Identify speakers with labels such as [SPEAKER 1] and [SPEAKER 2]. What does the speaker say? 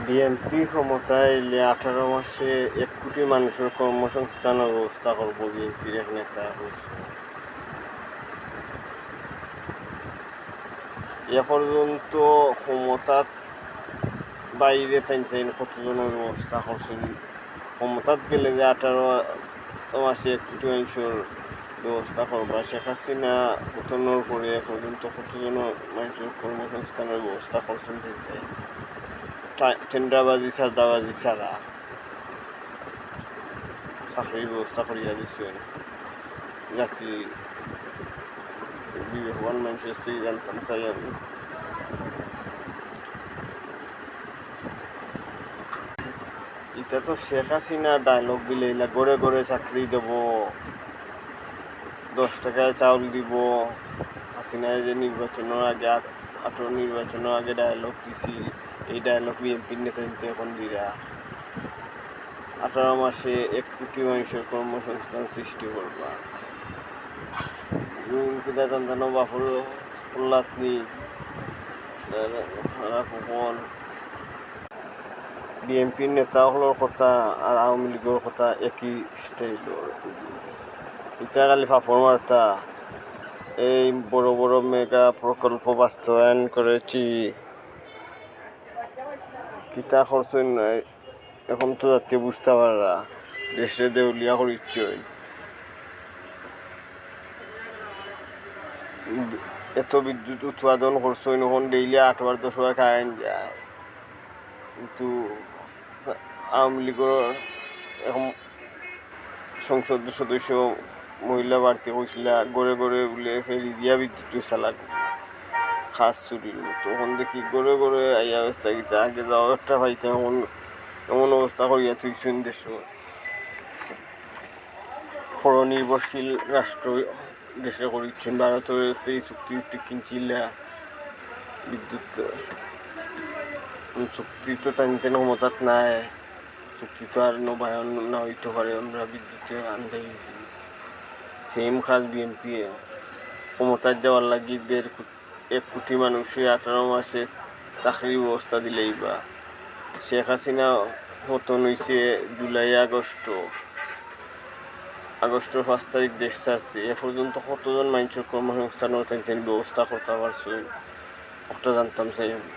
[SPEAKER 1] BNP ক্ষমতায় এলে 18 মাসে 1 কোটি মানুষের কর্মসংস্থানের ব্যবস্থা করব বিএনপির এক নেতা বলছে। এ পর্যন্ত ক্ষমতার বাইরে টাইন কতজনের ব্যবস্থা করছেন। ক্ষমতাত গেলে যে 18 মাসে 1 কোটি মানুষের ব্যবস্থা করবা, শেখ হাসিনা পতনের পরে এ পর্যন্ত কতজন মানুষের কর্মসংস্থানের ব্যবস্থা করছেন। টেন্ডারবাজি চাঁদাবাজি ছাড়া চাকরির ব্যবস্থা করিয়া দিচ্ছেন। জাতি বিবেকবান মানুষের কাছ থেকে জানতাম চাই আমি। এটা তো শেখ হাসিনা ডায়লগ দিলে না, গড়ে গড়ে চাকরি দেব, 10 টাকায় চাউল দিব। হাসিনায় যে নির্বাচনের আগে 18 নির্বাচনের আগে ডায়লগ দিছি, এই ডায়লগ বিএনপির নেতা নিতে এখন দিরা 18 মাসে 1 কোটি মানুষের কর্মসংস্থান সৃষ্টি করবা। বাপুর উল্লাতনি বিএনপির নেতাগুলোর কথা আর আওয়ামী লীগের কথা একই স্টাইলের। ইটা খালি ফাফর মার্তা এই বড় বড় মেগা প্রকল্প বাস্তবায়ন করেছি, কিতা করছেন এখন তো যাতে বুঝতে পারা, দেশে দেউলিয়া করিচ্ছ। এত বিদ্যুৎ উৎপাদন করছেন, এখন ডেইলি 8 বার 10 বার কারেন্ট যায়। কিন্তু আওয়ামী লীগের এখন সংসদ সদস্য মহিলা বাড়তি কইছিল গড়ে গড়ে বলে ফেরি দিয়া বিদ্যুৎ চালাক খাস চুরির মতো। তখন দেখি গড়ে গড়ে আইয়া অবস্থা কিতা, আগে যাওয়া একটা পাইতে এমন অবস্থা করিয়া তুইছেন। দেশ পরনির্ভরশীল রাষ্ট্র দেশে করিচ্ছেন। ভারতের এই চুক্তি কিনছিল বিদ্যুৎ চুক্তি তো টানতেন ক্ষমতাত নাই, চুক্তি তো আর নবায়ন না হইতে পারে, আমরা বিদ্যুতে আনতে সেম কাজ বিএনপি ক্ষমতায় যাওয়ার লাগি 1 কোটি মানুষে 18 মাসে চাকরির ব্যবস্থা দিলেই বা। শেখ হাসিনা পতন হয়েছে জুলাই আগস্টের 5 তারিখ দেশ ছাড়ছে। এ পর্যন্ত কতজন মানুষের কর্মসংস্থানের ব্যবস্থা করতে পারছে, একটা জানতাম চাই আমি।